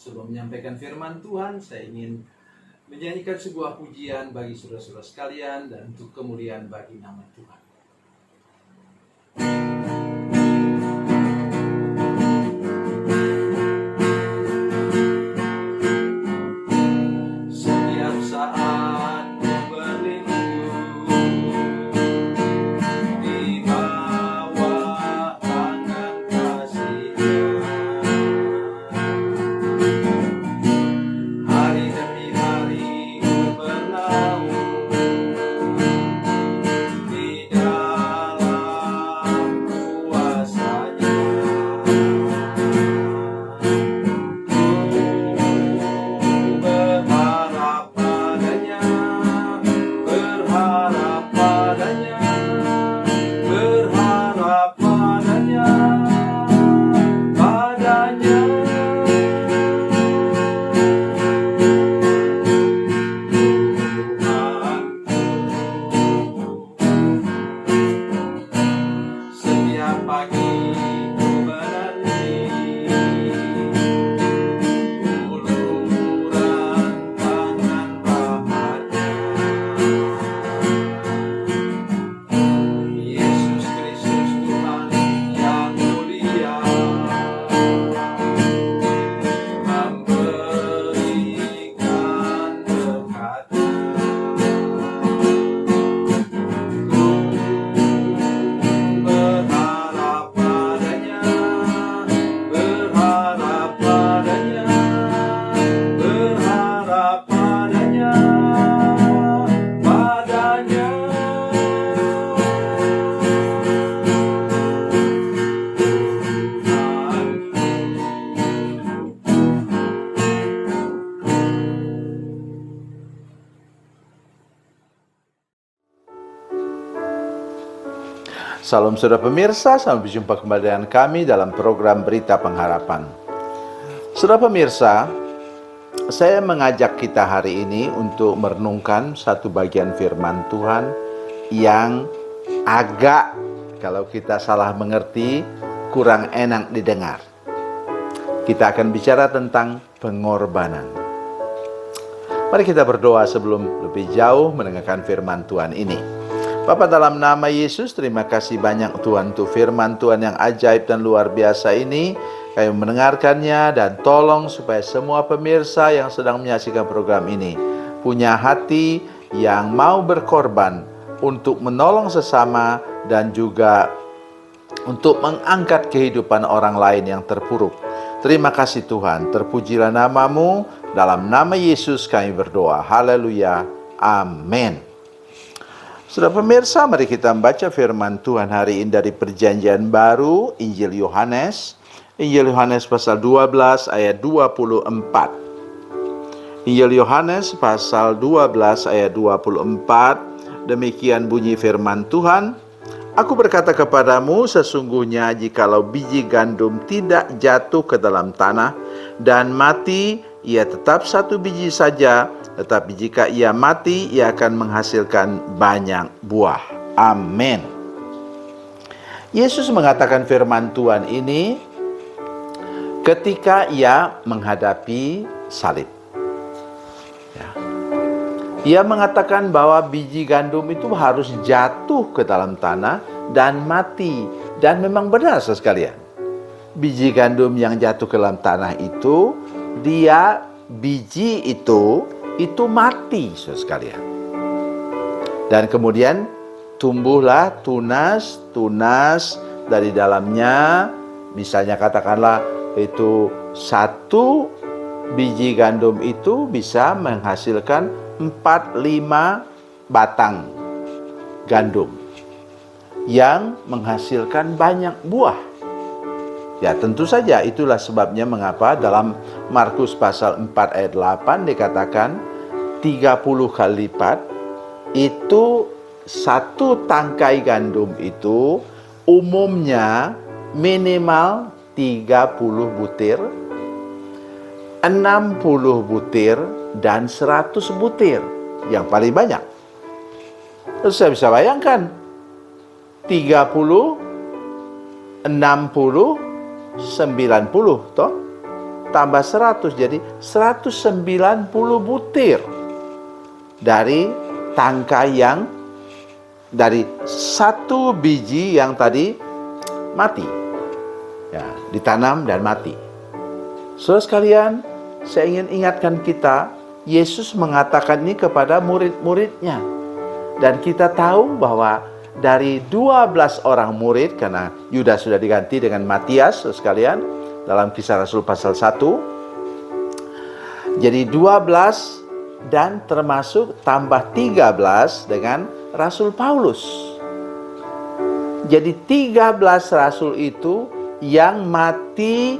Sebelum menyampaikan firman Tuhan, saya ingin menyanyikan sebuah pujian bagi saudara-saudara sekalian dan untuk kemuliaan bagi nama Tuhan. Setiap saat ku berlindung di bawah tangan kasih-Nya. Hari demi hari ku berlalu di dalam kuasa-Nya. Berharap padanya, berharap padanya, berharap padanya, padanya. Setiap pagi ku menanti uluran tangan Bapa-Nya. Yesus Kristus Tuhan yang mulia memberikan berkat-Nya. Berharap padanya, berharap padanya, berharap padanya, padanya. Salam saudara pemirsa, sampai berjumpa kembali dengan kami dalam program Berita Pengharapan. Saudara pemirsa, saya mengajak kita hari ini untuk merenungkan satu bagian firman Tuhan yang agak, kalau kita salah mengerti, kurang enak didengar. Kita akan bicara tentang pengorbanan. Mari kita berdoa sebelum lebih jauh mendengarkan firman Tuhan ini. Bapa, dalam nama Yesus, terima kasih banyak Tuhan untuk firman Tuhan yang ajaib dan luar biasa ini. Kami mendengarkannya dan tolong supaya semua pemirsa yang sedang menyaksikan program ini punya hati yang mau berkorban untuk menolong sesama dan juga untuk mengangkat kehidupan orang lain yang terpuruk. Terima kasih Tuhan, terpujilah nama-Mu. Dalam nama Yesus kami berdoa. Haleluya. Amin. Saudara pemirsa, mari kita membaca firman Tuhan hari ini dari Perjanjian Baru, Injil Yohanes. Injil Yohanes pasal 12 ayat 24. Injil Yohanes pasal 12 ayat 24. Demikian bunyi firman Tuhan. Aku berkata kepadamu, sesungguhnya jikalau biji gandum tidak jatuh ke dalam tanah dan mati, ia tetap satu biji saja, tetapi jika ia mati, ia akan menghasilkan banyak buah. Amin. Yesus mengatakan firman Tuhan ini ketika ia menghadapi salib. Ia mengatakan bahwa biji gandum itu harus jatuh ke dalam tanah dan mati. Dan memang benar sekalian. Biji gandum yang jatuh ke dalam tanah itu, biji itu mati sekalian. Dan kemudian tumbuhlah tunas dari dalamnya. Misalnya katakanlah itu satu biji gandum itu bisa menghasilkan 4-5 batang gandum yang menghasilkan banyak buah. Ya, tentu saja itulah sebabnya mengapa dalam Markus pasal 4 ayat 8 dikatakan 30 kali lipat. Itu satu tangkai gandum itu umumnya minimal 30 butir, 60 butir, dan 100 butir. Yang paling banyak. Terus saya bisa bayangkan 30, 60, 90 toh. tambah 100, jadi 190 butir dari tangkai yang dari satu biji yang tadi mati, ya, ditanam dan mati. Saudara sekalian, saya ingin ingatkan kita, Yesus mengatakan ini kepada murid-muridnya. Dan kita tahu bahwa dari 12 orang murid, karena Yudas sudah diganti dengan Matias, saudara sekalian, dalam Kisah Rasul pasal 1. Jadi 12 dan termasuk tambah 13 dengan Rasul Paulus. Jadi 13 rasul itu yang mati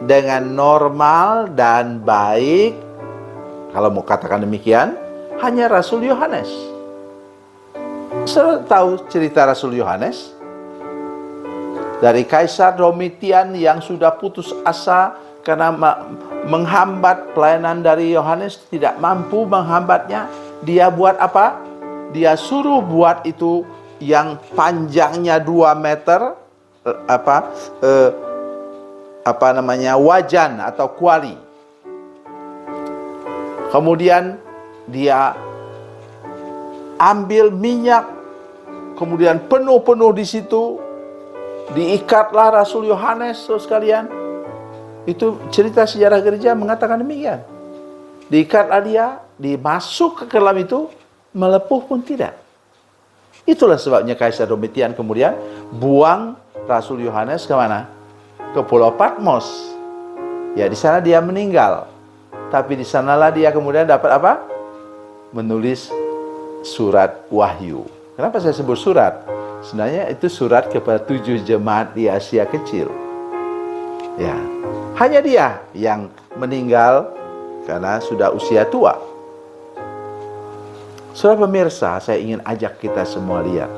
dengan normal dan baik. Kalau mau katakan demikian, hanya Rasul Yohanes. Saudara tahu cerita Rasul Yohanes? Dari Kaisar Domitian yang sudah putus asa karena menghambat pelayanan dari Yohanes, tidak mampu menghambatnya. Dia buat apa? Dia suruh buat itu yang panjangnya 2 meter, wajan atau kuali. Kemudian dia ambil minyak, kemudian penuh di situ, diikatlah Rasul Yohanes, saudara sekalian. Itu cerita sejarah gereja mengatakan demikian. Diikatlah dia, dimasuk ke dalam itu, melepuh pun tidak. Itulah sebabnya Kaisar Domitian kemudian buang Rasul Yohanes ke mana? Ke Pulau Patmos. Ya, di sana dia meninggal. Tapi di sanalah dia kemudian dapat apa? Menulis surat Wahyu. Kenapa saya sebut surat? Sebenarnya itu surat kepada 7 jemaat di Asia Kecil. Ya, hanya dia yang meninggal karena sudah usia tua. Saudara pemirsa, saya ingin ajak kita semua lihat.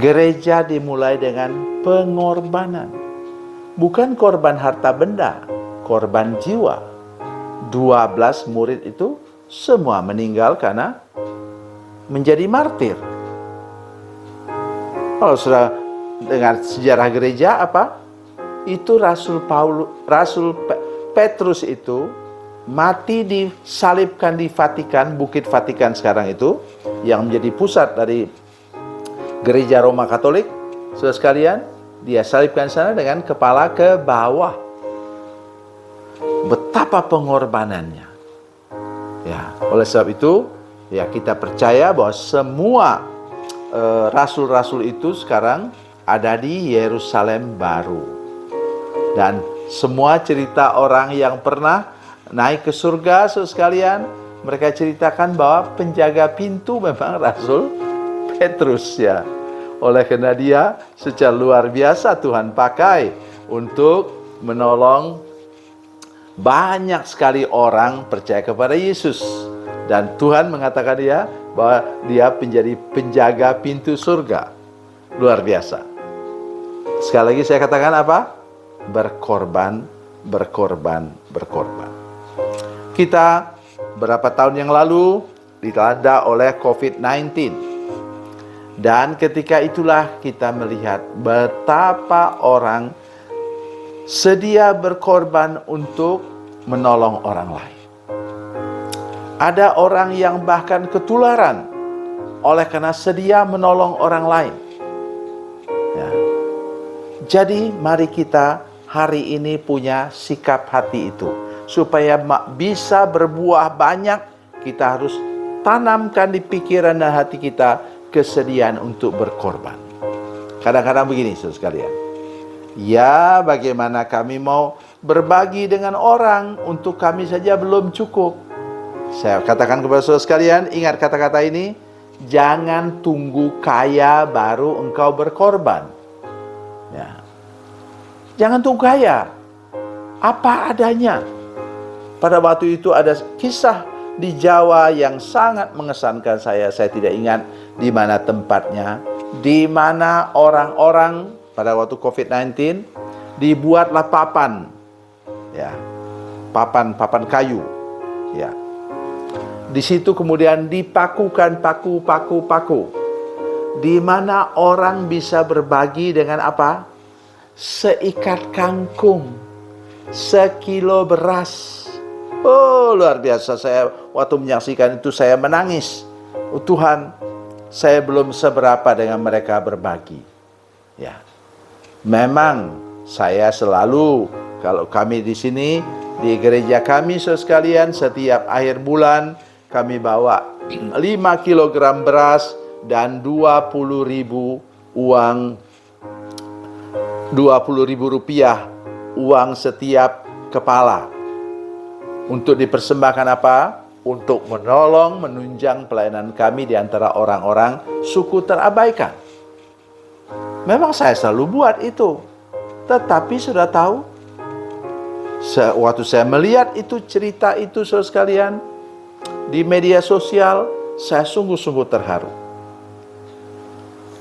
Gereja dimulai dengan pengorbanan. Bukan korban harta benda, korban jiwa. 12 murid itu semua meninggal karena menjadi martir. Kalau sudah dengar sejarah gereja apa? Itu Rasul Petrus itu mati disalibkan di Vatikan, Bukit Vatikan sekarang itu, yang menjadi pusat dari gereja Roma Katolik. Saudara sekalian, dia salibkan sana dengan kepala ke bawah. Betapa pengorbanannya. Ya, oleh sebab itu, ya kita percaya bahwa semua rasul-rasul itu sekarang ada di Yerusalem baru. Dan semua cerita orang yang pernah naik ke surga, saudara sekalian, mereka ceritakan bahwa penjaga pintu memang Rasul Petrus, ya. Oleh karena dia secara luar biasa Tuhan pakai untuk menolong banyak sekali orang percaya kepada Yesus. Dan Tuhan mengatakan dia bahwa dia menjadi penjaga pintu surga. Luar biasa. Sekali lagi saya katakan apa? Berkorban. Kita berapa tahun yang lalu dilanda oleh COVID-19. Dan ketika itulah kita melihat betapa orang sedia berkorban untuk menolong orang lain. Ada orang yang bahkan ketularan oleh karena sedia menolong orang lain. Ya. Jadi mari kita hari ini punya sikap hati itu. Supaya bisa berbuah banyak, kita harus tanamkan di pikiran dan hati kita kesediaan untuk berkorban. Kadang-kadang begini, saudara sekalian. Ya, bagaimana kami mau berbagi dengan orang, untuk kami saja belum cukup. Saya katakan kepada saudara sekalian, ingat kata-kata ini, jangan tunggu kaya baru engkau berkorban. Ya. Jangan tunggu kaya, apa adanya. Pada waktu itu ada kisah di Jawa yang sangat mengesankan saya. Saya tidak ingat di mana tempatnya, di mana orang-orang pada waktu COVID-19 dibuatlah papan, ya, papan kayu, ya. Di situ kemudian dipakukan paku, di mana orang bisa berbagi dengan apa? Seikat kangkung. sekilo beras. Oh, luar biasa. Saya waktu menyaksikan itu saya menangis. Oh Tuhan, saya belum seberapa dengan mereka berbagi. Ya. Memang saya selalu, kalau kami di sini di gereja kami saudara sekalian, setiap akhir bulan kami bawa 5 kilogram beras dan 20.000 uang, 20.000 rupiah uang setiap kepala. Untuk dipersembahkan apa? Untuk menolong, menunjang pelayanan kami di antara orang-orang suku terabaikan. Memang saya selalu buat itu. Tetapi sudah tahu, waktu saya melihat itu, cerita itu saudara sekalian, di media sosial, saya sungguh-sungguh terharu.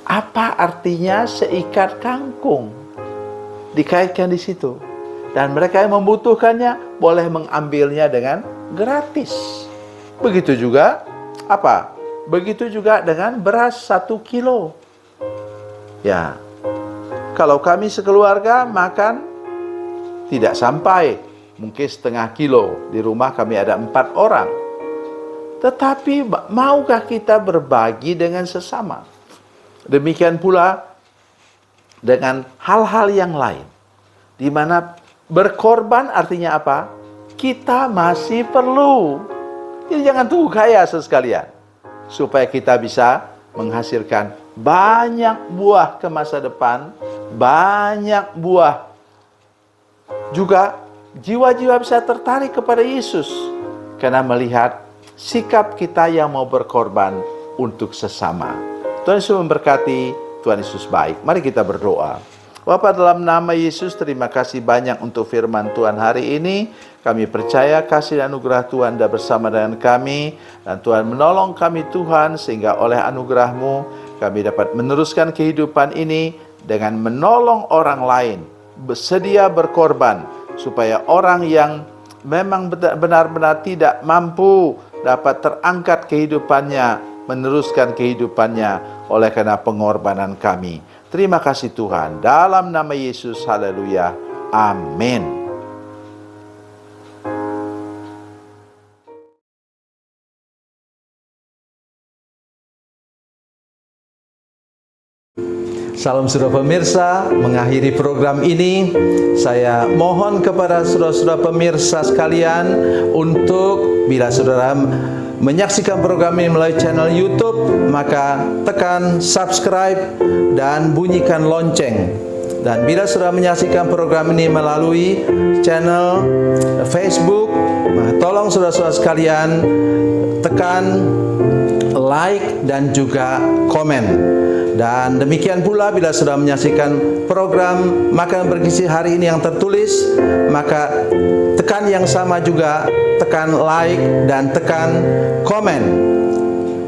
Apa artinya seikat kangkung? Dikaitkan di situ. Dan mereka yang membutuhkannya boleh mengambilnya dengan gratis. Begitu juga apa? Begitu juga dengan beras 1 kilo. Ya, kalau kami sekeluarga makan tidak sampai mungkin setengah kilo. Di rumah kami ada 4 orang. Tetapi maukah kita berbagi dengan sesama? Demikian pula dengan hal-hal yang lain, di mana berkorban artinya apa? Kita masih perlu. Jadi jangan tunggu kaya sekalian, supaya kita bisa menghasilkan banyak buah ke masa depan, banyak buah. Juga jiwa-jiwa bisa tertarik kepada Yesus karena melihat sikap kita yang mau berkorban untuk sesama. Tuhan Yesus memberkati, Tuhan Yesus baik. Mari kita berdoa. Bapa, dalam nama Yesus, terima kasih banyak untuk firman Tuhan hari ini. Kami percaya kasih dan anugerah Tuhan dah bersama dengan kami. Dan Tuhan menolong kami Tuhan, sehingga oleh anugerah-Mu kami dapat meneruskan kehidupan ini dengan menolong orang lain. Bersedia berkorban, supaya orang yang memang benar-benar tidak mampu dapat terangkat kehidupannya, meneruskan kehidupannya oleh karena pengorbanan kami. Terima kasih Tuhan. Dalam nama Yesus, haleluya. Amin. Salam saudara pemirsa, mengakhiri program ini, saya mohon kepada saudara-saudara pemirsa sekalian untuk bila saudara menyaksikan program ini melalui channel YouTube, maka tekan subscribe dan bunyikan lonceng. Dan bila sudah menyaksikan program ini melalui channel Facebook, maka tolong saudara-saudara sekalian tekan like dan juga komen. Dan demikian pula bila sudah menyaksikan program Makan Bergizi hari ini yang tertulis, maka tekan yang sama juga, tekan like dan tekan komen.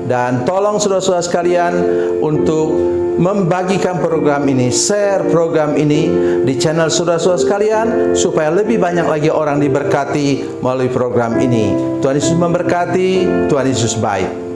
Dan tolong saudara-saudara sekalian untuk membagikan program ini, share program ini di channel saudara-saudara sekalian, supaya lebih banyak lagi orang diberkati melalui program ini. Tuhan Yesus memberkati, Tuhan Yesus baik.